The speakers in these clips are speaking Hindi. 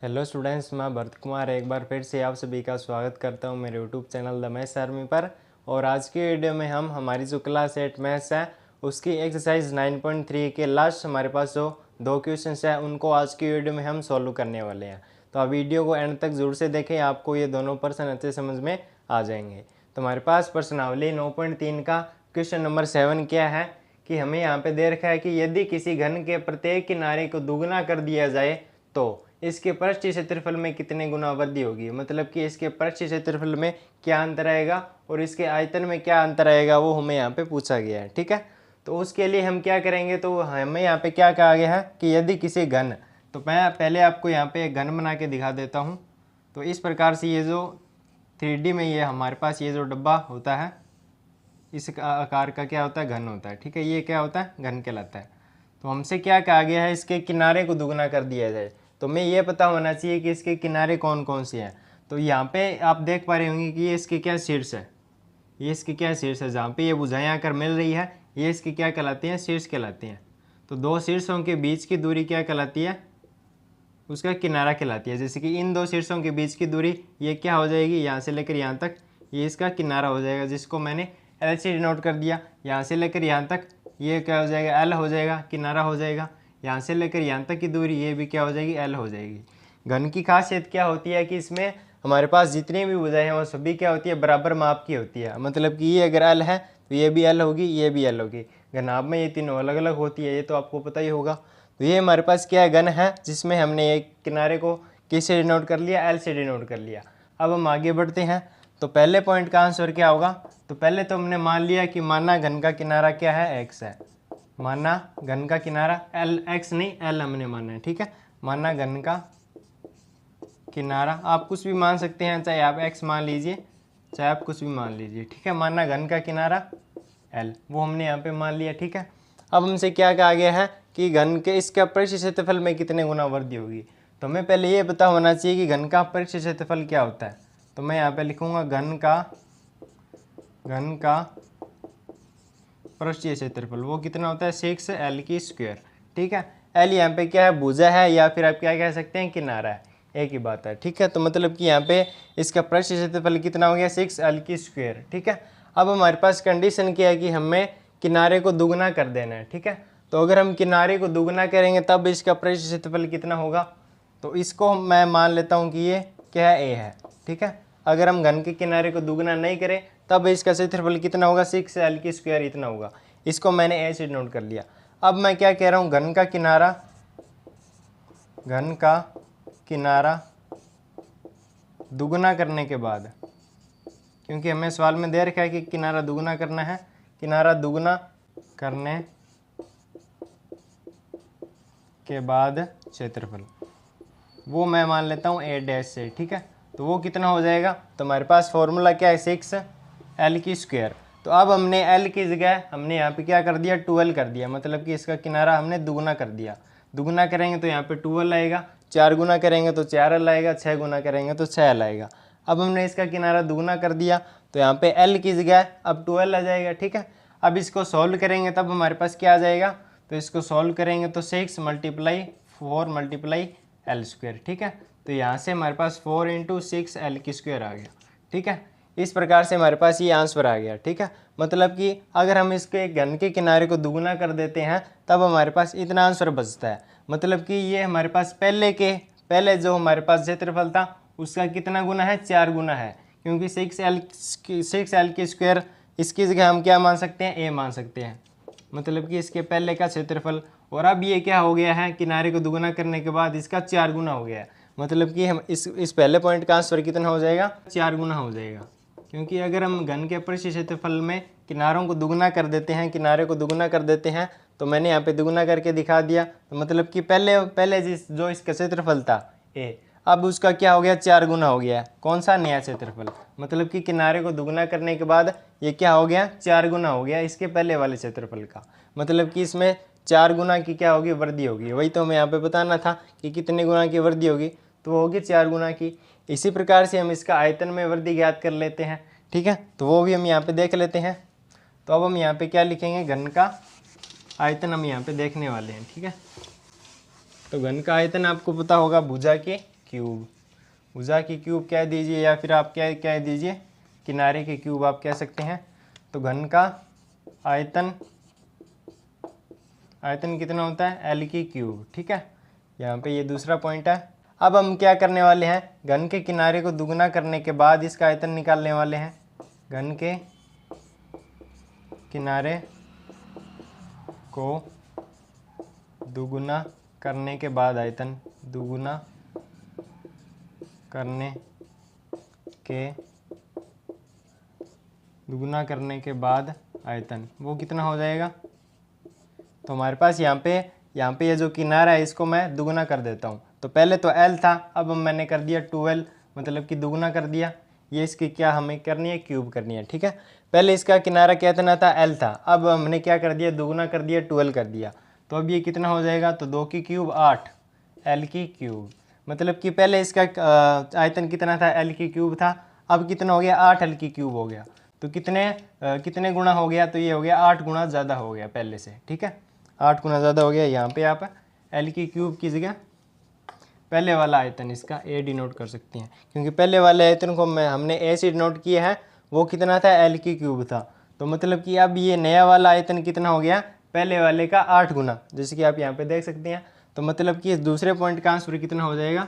हेलो स्टूडेंट्स, मैं भरत कुमार एक बार फिर से आप सभी का स्वागत करता हूं मेरे YouTube channel the maths army पर। और आज की वीडियो में हम हमारी जो क्लास 8 मैथ्स है उसकी एक्सरसाइज 9.3 के लास्ट हमारे पास जो दो क्वेश्चंस है उनको आज की वीडियो में हम सॉल्व करने वाले हैं। तो आप वीडियो को एंड तक जरूर से देखें, आपको ये दोनों प्रश्न अच्छे समझ में आ जाएंगे। तो हमारे पास प्रश्नावली 9.3 का क्वेश्चन नंबर 7 क्या है कि हमें यहाँ पे दे रखा है कि यदि किसी घन के प्रत्येक किनारे को दुगना कर दिया जाए तो इसके पृष्ठ क्षेत्रफल में कितने गुना वृद्धि होगी। मतलब कि इसके पृष्ठ क्षेत्रफल में क्या अंतर आएगा और इसके आयतन में क्या अंतर आएगा वो हमें यहाँ पे पूछा गया है। ठीक है, तो उसके लिए हम क्या करेंगे, तो हमें यहाँ पे क्या कहा गया है कि यदि किसी घन, तो मैं पहले आपको यहाँ पे एक घन बना के दिखा देता हूँ। तो इस प्रकार से ये जो 3D में ये हमारे पास ये जो डब्बा होता है इस आकार का क्या होता है, घन होता है। ठीक है, ये क्या होता है, घन कहलाता है। तो हमसे क्या कहा गया है, इसके किनारे को दुगना कर दिया जाए। तो हमें ये पता होना चाहिए कि इसके किनारे कौन कौन से हैं। तो यहाँ पे आप देख पा रहे होंगे कि ये इसके क्या शीर्ष है, ये इसके क्या शीर्ष है, जहाँ पे ये भुजाएं आकर मिल रही है ये इसकी क्या कहलाती हैं, शीर्ष कहलाती हैं। तो दो शीर्षों के बीच की दूरी क्या कहलाती है, उसका किनारा कहलाती है। जैसे कि इन दो शीर्षों के बीच की दूरी ये क्या हो जाएगी, यहाँ से लेकर यहाँ तक ये इसका किनारा हो जाएगा, जिसको मैंने एल से डिनोट कर दिया। यहाँ से लेकर यहाँ तक ये क्या हो जाएगा, एल हो जाएगा, किनारा हो जाएगा। यहाँ से लेकर यहाँ तक की दूरी ये भी क्या हो जाएगी, एल हो जाएगी। घन की खासियत क्या होती है कि इसमें हमारे पास जितनी भी भुजाएं हैं वो सभी क्या होती है, बराबर माप की होती है। मतलब कि ये अगर एल है तो ये भी एल होगी, ये भी एल होगी। घनाभ में ये तीनों अलग अलग होती है, ये तो आपको पता ही होगा। तो ये हमारे पास क्या है, घन है, जिसमें हमने एक किनारे को किससे डिनोट कर लिया, एल से डिनोट कर लिया। अब हम आगे बढ़ते हैं। तो पहले पॉइंट का आंसर क्या होगा, तो पहले तो हमने मान लिया कि माना घन का किनारा क्या है, एक्स है। माना घन का किनारा एल, एक्स नहीं एल हमने माना है। ठीक है, माना घन का किनारा, आप कुछ भी मान सकते हैं, चाहे आप एक्स मान लीजिए चाहे आप कुछ भी मान लीजिए। ठीक है, माना घन का किनारा एल, वो हमने यहाँ पे मान लिया। ठीक है, अब हमसे क्या कहा गया है कि घन के इसका पृष्ठ क्षेत्रफल में कितने गुना वृद्धि होगी। तो हमें पहले ये पता होना चाहिए कि घन का पृष्ठ क्षेत्रफल क्या होता है। तो मैं यहाँ पे लिखूंगा घन का पृष्ठीय क्षेत्रफल वो कितना होता है, 6L की स्क्वायर। ठीक है, एल यहाँ पे क्या है, भुजा है, या फिर आप क्या कह सकते हैं, किनारा है, एक ही बात है। ठीक है, तो मतलब कि यहाँ पे इसका पृष्ठीय क्षेत्रफल कितना हो गया, 6L की स्क्वायर। ठीक है, अब हमारे पास कंडीशन क्या है कि हमें किनारे को दुगना कर देना है। ठीक है, तो अगर हम किनारे को दुगना करेंगे तब इसका पृष्ठीय क्षेत्रफल कितना होगा। तो इसको मैं मान लेता हूँ कि ये क्या है, ए है। ठीक है, अगर हम घन के किनारे को दुगना नहीं करें तब इसका क्षेत्रफल कितना होगा, 6L की स्क्वायर इतना होगा। इसको मैंने ए से नोट कर लिया। अब मैं क्या कह रहा हूँ, घन का किनारा दुगना करने के बाद, क्योंकि हमें सवाल में दे रखा है कि किनारा दुगना करना है, किनारा दुगना करने के बाद क्षेत्रफल वो मैं मान लेता हूँ ए डैश से। ठीक है, तो वो कितना हो जाएगा, तो हमारे पास फॉर्मूला क्या है, 6L की स्क्वायर। तो अब हमने L की जगह हमने यहाँ पे क्या कर दिया, 2L कर दिया। मतलब कि इसका किनारा हमने दुगना कर दिया। दुगना करेंगे तो यहाँ पे 2L आएगा, 4 गुना करेंगे तो 4L आएगा, 6 गुना करेंगे तो 6L आएगा। अब हमने इसका किनारा दुगना कर दिया तो यहाँ पे L की जगह अब 2L आ जाएगा। ठीक है, अब इसको सॉल्व करेंगे तब हमारे पास क्या आ जाएगा, तो इसको सॉल्व करेंगे तो 6 × 4 × L स्क्वायर। ठीक है, तो यहाँ से हमारे पास 4 × 6L की स्क्वायर आ गया। ठीक है, इस प्रकार से हमारे पास ये आंसर आ गया। ठीक है, मतलब कि अगर हम इसके घन के किनारे को दुगना कर देते हैं तब हमारे पास इतना आंसर बचता है। मतलब कि ये हमारे पास पहले जो हमारे पास क्षेत्रफल था उसका कितना गुना है, 4 गुना है, क्योंकि 6L की स्क्वायर इसकी जगह हम क्या मान सकते हैं, ए मान सकते हैं। मतलब कि इसके पहले का क्षेत्रफल, और अब ये क्या हो गया है, किनारे को दुगना करने के बाद इसका 4 गुना हो गया है। मतलब कि हम इस पहले पॉइंट का आंसर कितना हो जाएगा, 4 गुना हो जाएगा। क्योंकि अगर हम घन के पृष्ठ क्षेत्रफल में किनारों को दुगना कर देते हैं, किनारे को दुगना कर देते हैं, तो मैंने यहाँ पे दुगना करके दिखा दिया। तो मतलब कि पहले जो इसका क्षेत्रफल था ए, अब उसका क्या हो गया, 4 गुना हो गया। कौन सा, नया क्षेत्रफल। मतलब कि किनारे को दुगना करने के बाद ये क्या हो गया, 4 गुना हो गया इसके पहले वाले क्षेत्रफल का। मतलब कि इसमें 4 गुना की क्या होगी, वृद्धि होगी। वही तो हमें यहाँ पे बताना था कि कितने गुना की वृद्धि होगी, तो वो होगी 4 गुना की। इसी प्रकार से हम इसका आयतन में वृद्धि ज्ञात कर लेते हैं। ठीक है, तो वो भी हम यहाँ पे देख लेते हैं। तो अब हम यहाँ पे क्या लिखेंगे, घन का आयतन हम यहाँ पे देखने वाले हैं। ठीक है, तो घन का आयतन आपको पता होगा भुजा के क्यूब। भुजा की क्यूब कह दीजिए या फिर आप क्या कह दीजिए, किनारे के क्यूब आप कह सकते हैं। तो घन का आयतन कितना होता है, एल की क्यूब। ठीक है, यहाँ पे ये दूसरा पॉइंट है। अब हम क्या करने वाले हैं, घन के किनारे को दुगना करने के बाद इसका आयतन निकालने वाले हैं। घन के किनारे को दुगुना करने के बाद आयतन, दुगुना करने के बाद आयतन वो कितना हो जाएगा। तो हमारे पास यहाँ पे ये जो किनारा है इसको मैं दुगुना कर देता हूँ। तो पहले तो L था, अब मैंने कर दिया 2L, मतलब कि दुगुना कर दिया। ये इसकी क्या हमें करनी है, क्यूब करनी है। ठीक है, पहले इसका किनारा कितना था, L था, अब हमने क्या कर दिया, दुगुना कर दिया, 2L कर दिया। तो अब ये कितना हो जाएगा, तो 2 की क्यूब 8, L की क्यूब। मतलब कि पहले इसका आयतन कितना था, L की क्यूब था, अब कितना हो गया, 8 L की क्यूब हो गया। तो कितने गुना हो गया, तो ये हो गया 8 गुना ज़्यादा हो गया पहले से। ठीक है, 8 गुना ज़्यादा हो गया। यहाँ पे आप L की क्यूब की जगह पहले वाला आयतन इसका A डिनोट कर सकते हैं, क्योंकि पहले वाले आयतन को हमने A से डिनोट किया है, वो कितना था, L की क्यूब था। तो मतलब कि अब ये नया वाला आयतन कितना हो गया, पहले वाले का 8 गुना, जैसे कि आप यहाँ पे देख सकते हैं। तो मतलब कि इस दूसरे पॉइंट का आंसर कितना हो जाएगा,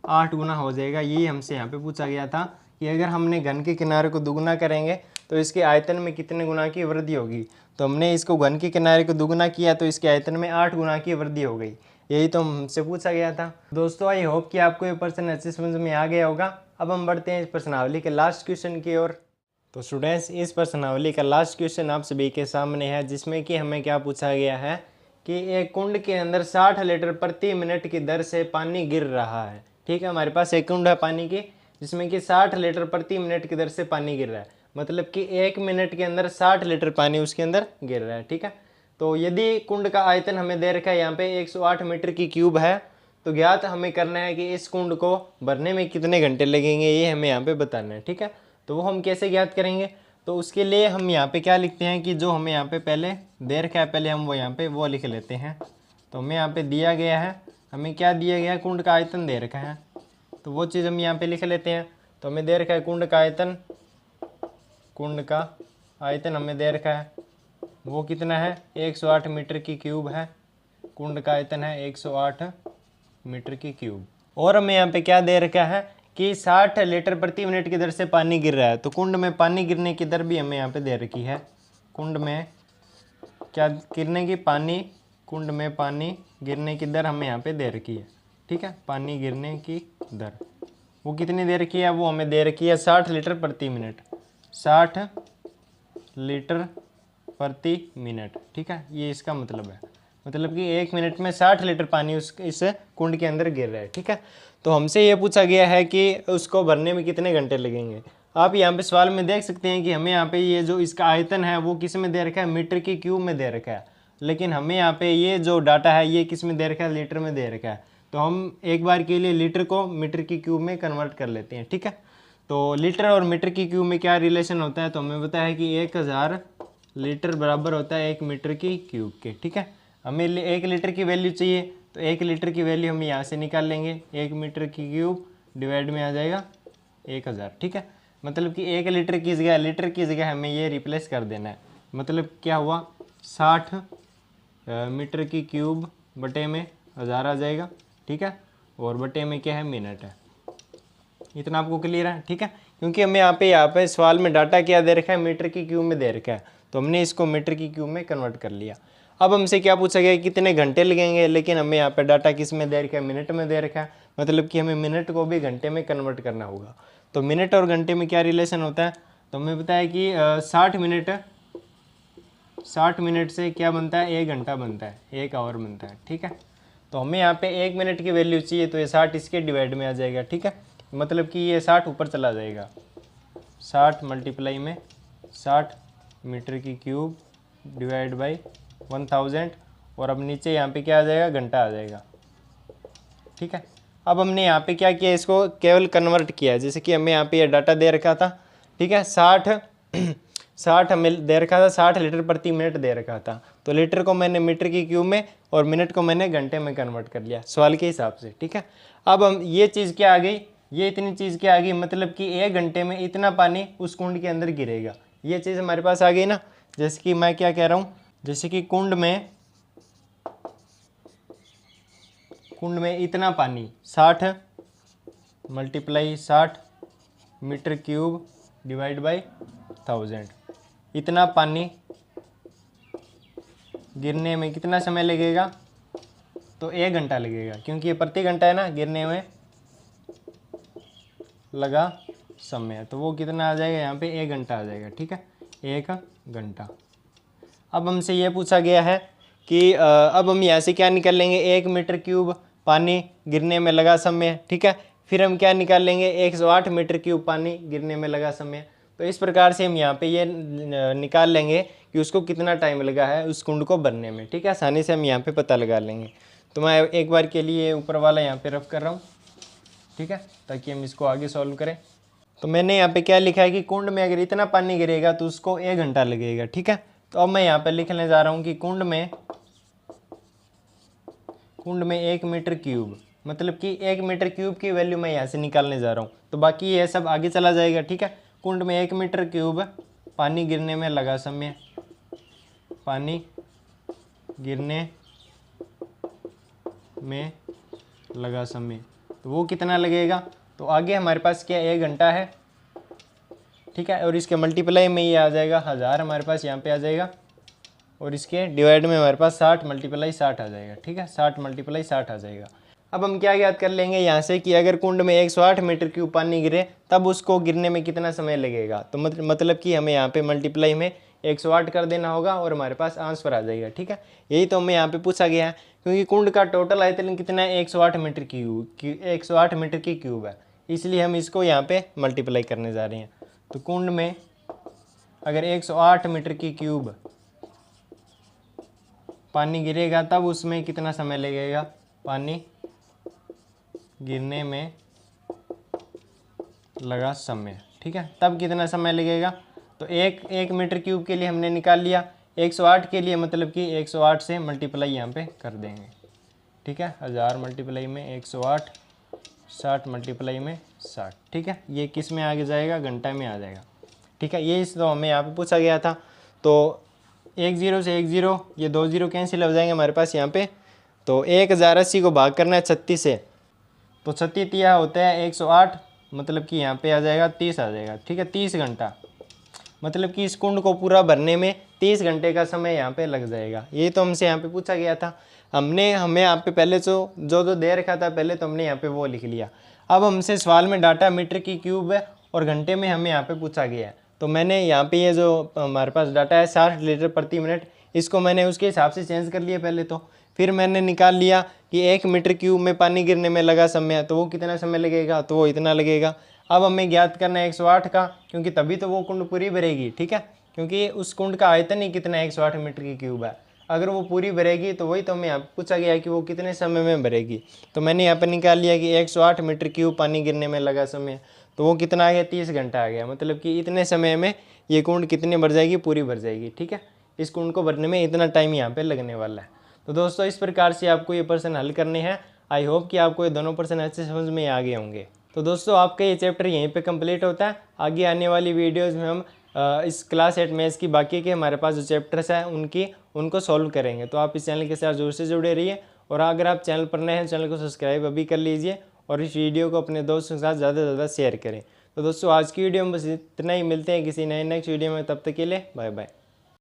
8 गुना हो जाएगा। यही हमसे यहाँ पे पूछा गया था कि अगर हमने घन के किनारे को दुगुना करेंगे तो इसके आयतन में कितने गुना की वृद्धि होगी। तो हमने इसको घन के किनारे को दुगुना किया तो इसके आयतन में 8 गुना की वृद्धि हो गई। यही तो हमसे पूछा गया था। दोस्तों आई होप कि आपको ये प्रश्न अच्छे समझ में आ गया होगा। अब हम बढ़ते हैं इस प्रश्नावली के लास्ट क्वेश्चन की ओर। तो स्टूडेंट्स, इस प्रश्नावली का लास्ट क्वेश्चन आप सभी के सामने है, जिसमें कि हमें क्या पूछा गया है कि एक कुंड के अंदर 60 लीटर प्रति मिनट की दर से पानी गिर रहा है। ठीक है, हमारे पास एक कुंड है पानी की, जिसमें कि 60 लीटर प्रति मिनट की दर से पानी गिर रहा है। मतलब कि 1 मिनट के अंदर 60 लीटर पानी उसके अंदर गिर रहा है। ठीक है, तो यदि कुंड का आयतन हमें दे रखा है यहाँ पे 108 मीटर की क्यूब है, तो ज्ञात हमें करना है कि इस कुंड को भरने में कितने घंटे लगेंगे, ये हमें यहाँ पे बताना है। ठीक है, तो वो हम कैसे ज्ञात करेंगे, तो उसके लिए हम यहाँ पे क्या लिखते हैं कि जो हमें यहाँ पे पहले दे रखा है, पहले हम वो यहाँ पे वो लिख लेते हैं। तो हमें यहाँ पे दिया गया है, हमें क्या दिया गया है, कुंड का आयतन दे रखा है, तो वो चीज़ हम यहाँ पे लिख लेते हैं। तो हमें दे रखा है कुंड का आयतन हमें दे रखा है, वो कितना है, 108 मीटर की क्यूब है। कुंड का आयतन है 108 मीटर की क्यूब। और हमें यहाँ पे क्या दे रखा है कि 60 लीटर प्रति मिनट की दर से पानी गिर रहा है। तो कुंड में पानी गिरने की दर भी हमें यहाँ पे दे रखी है। कुंड में क्या गिरने की, कुंड में पानी गिरने की दर हमें यहाँ पे दे रखी है। ठीक है, पानी गिरने की दर वो कितनी दे रखी है, वो हमें दे रखी है 60 लीटर प्रति मिनट, 60 लीटर प्रति मिनट। ठीक है, ये इसका मतलब है, मतलब कि 1 मिनट में 60 लीटर पानी इस कुंड के अंदर गिर रहा है। ठीक है, तो हमसे ये पूछा गया है कि उसको भरने में कितने घंटे लगेंगे। आप यहाँ पे सवाल में देख सकते हैं कि हमें यहाँ पे ये जो इसका आयतन है वो किस में दे रखा है, मीटर की क्यूब में दे रखा है, लेकिन हमें यहाँ पे ये जो डाटा है ये किस में दे रखा है, लीटर में दे रखा है। तो हम एक बार के लिए लीटर को मीटर की क्यूब में कन्वर्ट कर लेते हैं। ठीक है, तो लीटर और मीटर की क्यूब में क्या रिलेशन होता है, तो हमें पता है कि 1000 लीटर बराबर होता है 1 मीटर की क्यूब के। ठीक है, हमें 1 लीटर की वैल्यू चाहिए, तो 1 लीटर की वैल्यू हम यहाँ से निकाल लेंगे, 1 मीटर की क्यूब डिवाइड में आ जाएगा 1000। ठीक है, मतलब कि 1 लीटर की जगह हमें ये रिप्लेस कर देना है। मतलब क्या हुआ, 60 मीटर की क्यूब बटे में 1000 आ जाएगा। ठीक है, और बटे में क्या है, मिनट है। इतना आपको क्लियर है। ठीक है, क्योंकि हमें यहाँ पे सवाल में डाटा क्या दे रखा है, मीटर की क्यूब में दे रखा है, तो हमने इसको मीटर की क्यूब में कन्वर्ट कर लिया। अब हमसे क्या पूछा गया, कितने घंटे लगेंगे, लेकिन हमें यहाँ पे डाटा किस में दे रखा है, मिनट में दे रखा है, मतलब कि हमें मिनट को भी घंटे में कन्वर्ट करना होगा। तो मिनट और घंटे में क्या रिलेशन होता है, तो हमें पता है कि 60 मिनट से क्या बनता है, 1 घंटा बनता है, 1 आवर बनता है। ठीक है, तो हमें यहाँ पे 1 मिनट की वैल्यू चाहिए, तो ये 60 इसके डिवाइड में आ जाएगा। ठीक है, मतलब कि ये 60 ऊपर चला जाएगा, 60 मल्टीप्लाई में 60 मीटर की क्यूब डिवाइड बाई 1000, और अब नीचे यहाँ पे क्या आ जाएगा, घंटा आ जाएगा। ठीक है, अब हमने यहाँ पे क्या किया, इसको केवल कन्वर्ट किया, जैसे कि हमें यहाँ पे ये डाटा दे रखा था। ठीक है, 60 मिल दे रखा था, 60 लीटर प्रति मिनट दे रखा था। तो लीटर को मैंने मीटर की क्यूब में और मिनट को मैंने घंटे में कन्वर्ट कर लिया सवाल के हिसाब से, ठीक है। अब हम ये चीज़ क्या आ गई, ये इतनी चीज़ क्या आ गई, मतलब कि 1 घंटे में इतना पानी उस कुंड के अंदर गिरेगा। ये चीज़ हमारे पास आ गई ना। जैसे कि मैं क्या कह रहा हूँ, जैसे कि कुंड में इतना पानी 60 multiply 60 metre cube divide by 1000, इतना पानी गिरने में कितना समय लगेगा, तो 1 घंटा लगेगा, क्योंकि ये प्रति घंटा है ना, गिरने में लगा समय, तो वो कितना आ जाएगा यहाँ पे 1 घंटा आ जाएगा, ठीक है, 1 घंटा। अब हमसे ये पूछा गया है कि अब हम यहाँ से क्या निकाल लेंगे, 1 मीटर क्यूब पानी गिरने में लगा समय, ठीक है। फिर हम क्या निकाल लेंगे, 108 मीटर क्यूब पानी गिरने में लगा समय। तो इस प्रकार से हम यहाँ पे ये निकाल लेंगे कि उसको कितना टाइम लगा है उस कुंड को भरने में, ठीक है। आसानी से हम यहाँ पे पता लगा लेंगे। तो मैं एक बार के लिए ऊपर वाला यहाँ पे रफ कर रहा हूँ, ठीक है, ताकि हम इसको आगे सॉल्व करें। तो मैंने यहाँ पे क्या लिखा है कि कुंड में अगर इतना पानी गिरेगा तो उसको 1 घंटा लगेगा, ठीक है। तो अब मैं यहाँ पे लिखने जा रहा हूँ कि कुंड में 1 मीटर क्यूब, मतलब कि 1 मीटर क्यूब की वैल्यू मैं यहाँ से निकालने जा रहा हूँ। तो बाकी ये सब आगे चला जाएगा, ठीक है। कुंड में 1 मीटर क्यूब पानी गिरने में लगा समय, पानी गिरने में लगा समय, तो वो कितना लगेगा, तो आगे हमारे पास क्या 1 घंटा है, ठीक है। और इसके मल्टीप्लाई में ये आ जाएगा 1000 हमारे पास यहाँ पे आ जाएगा, और इसके डिवाइड में हमारे पास 60 मल्टीप्लाई 60 आ जाएगा, ठीक है, 60 मल्टीप्लाई 60 आ जाएगा। अब हम क्या याद कर लेंगे यहाँ से कि अगर कुंड में 108 मीटर क्यूब पानी गिरे तब उसको गिरने में कितना समय लगेगा। तो मतलब कि हमें यहाँ पे मल्टीप्लाई में 108 कर देना होगा और हमारे पास आंसर आ जाएगा, ठीक है। यही तो हमें यहाँ पे पूछा गया है, क्योंकि कुंड का टोटल आयतन कितना है, 108 मीटर क्यूब 108 मीटर की क्यूब है, इसलिए हम इसको यहाँ पे मल्टीप्लाई करने जा रहे हैं। तो कुंड में अगर 108 मीटर की क्यूब पानी गिरेगा तब उसमें कितना समय लगेगा, पानी गिरने में लगा समय, ठीक है, तब कितना समय लगेगा। तो एक मीटर क्यूब के लिए हमने निकाल लिया, 108 के लिए मतलब कि 108 से मल्टीप्लाई यहाँ पे कर देंगे, ठीक है, 1000 मल्टीप्लाई में 108, 60 मल्टीप्लाई में 60, ठीक है। ये किस में आगे जाएगा, घंटा में आ जाएगा, ठीक है। ये तो हमें यहाँ पे पूछा गया था। तो 10 से 10 ये 2 0 कैंसिल हो जाएंगे हमारे पास यहाँ पे। तो 1080 को भाग करना है 36 से, तो 36 तिया होता है 108, मतलब कि यहाँ पे आ जाएगा 30 आ जाएगा, ठीक है, 30 घंटा, मतलब कि इस कुंड को पूरा भरने में 30 घंटे का समय यहाँ पे लग जाएगा। ये तो हमसे यहाँ पे पूछा गया था। हमें यहाँ पे पहले जो दे रखा था पहले, तो हमने यहाँ पे वो लिख लिया। अब हमसे सवाल में डाटा मीटर की क्यूब है और घंटे में हमें यहाँ पे पूछा गया है। तो मैंने यहाँ पे ये जो हमारे पास डाटा है 60 लीटर प्रति मिनट, इसको मैंने उसके हिसाब से चेंज कर लिया पहले। तो फिर मैंने निकाल लिया कि 1 मीटर क्यूब में पानी गिरने में लगा समय, तो वो कितना समय लगेगा, तो वो इतना लगेगा। अब हमें ज्ञात करना है 108 का, क्योंकि तभी तो वो कुंड पूरी भरेगी, ठीक है, क्योंकि उस कुंड का आयतन ही कितना है, 108 मीटर की क्यूब है। अगर वो पूरी भरेगी तो वही तो हमें यहाँ पूछा गया है कि वो कितने समय में भरेगी। तो मैंने यहाँ पर निकाल लिया कि 108 मीटर क्यूब पानी गिरने में लगा समय, तो वो कितना आ गया, 30 घंटा आ गया, मतलब कि इतने समय में ये कुंड कितनी भर जाएगी, पूरी भर जाएगी, ठीक है। इस कुंड को भरने में इतना टाइम यहाँ पे लगने वाला है। तो दोस्तों इस प्रकार से आपको ये प्रश्न हल करने हैं। आई होप कि आपको ये दोनों प्रश्न अच्छे समझ में आ गए होंगे। तो दोस्तों आपका ये चैप्टर यहीं पे कंप्लीट होता है। आगे आने वाली वीडियोज़ में हम इस क्लास 8 मैथ्स की बाकी के हमारे पास जो चैप्टर्स हैं उनको सॉल्व करेंगे। तो आप इस चैनल के साथ जोर से जुड़े रहिए, और अगर आप चैनल पर नए हैं चैनल को सब्सक्राइब अभी कर लीजिए, और इस वीडियो को अपने दोस्तों के साथ ज़्यादा से ज़्यादा शेयर करें। तो दोस्तों आज की वीडियो में बस इतना ही, मिलते हैं किसी नए नेक्स्ट वीडियो में, तब तक के लिए बाय बाय।